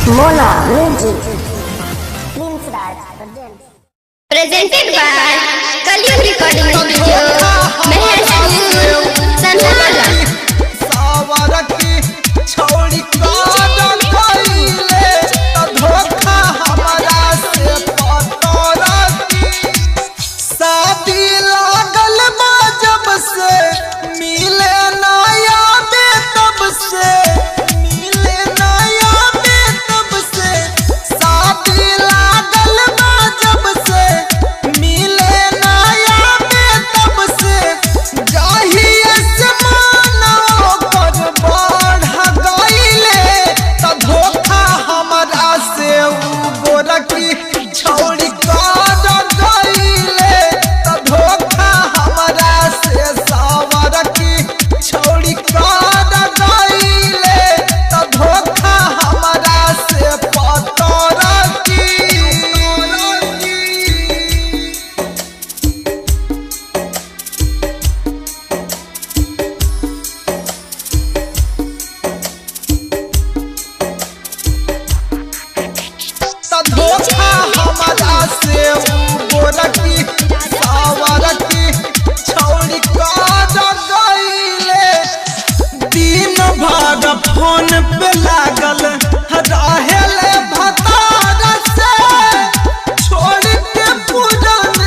Mona Music. Presented by Kalium Recording Studio, Mahesh Sanhala. Phone पे लागल रहेले भतार से छोड़ के पुरान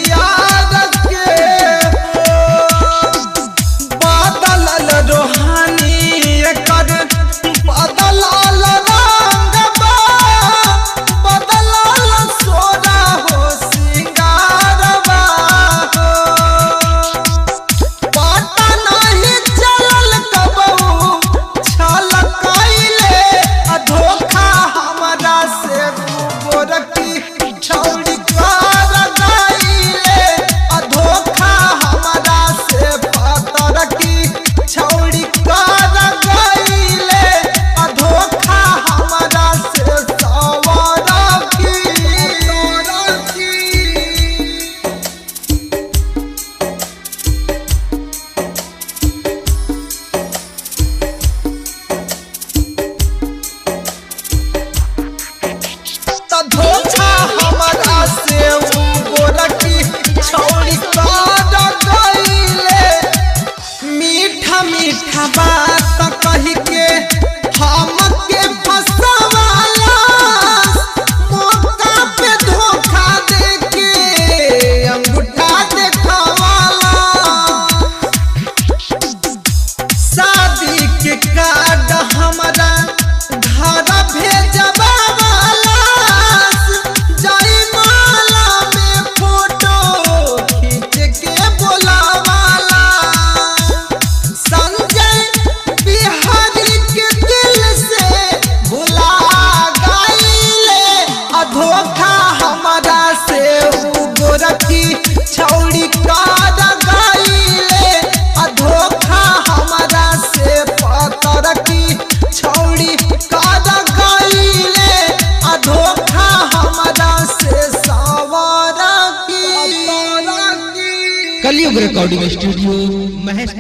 यार के बदलल रोहानी एकर बदलल रंग बदलल सोना हो सिंगारवा पता नहीं चलल धोखा हमरा से गोरकी छौड़ी कर गईले धोखा हमरा से पतरकी छौड़ी कर गईले धोखा हमरा से सवरकी धोखा हमरा से गोरकी छौड़ी कर गईले मीठा मीठा बात कही के हमके फसवाला मौका पे धोखा देके अंगूठा देखवाला शादी के कार्ड हमरा घर भेजवा धोखा हमरा से गोरकी छौड़ी कर गईले धोखा हमरा से पतरकी छौड़ी कर गईले धोखा हमरा से सवरकी। कलियुग रिकॉर्डिंग स्टूडियो महेश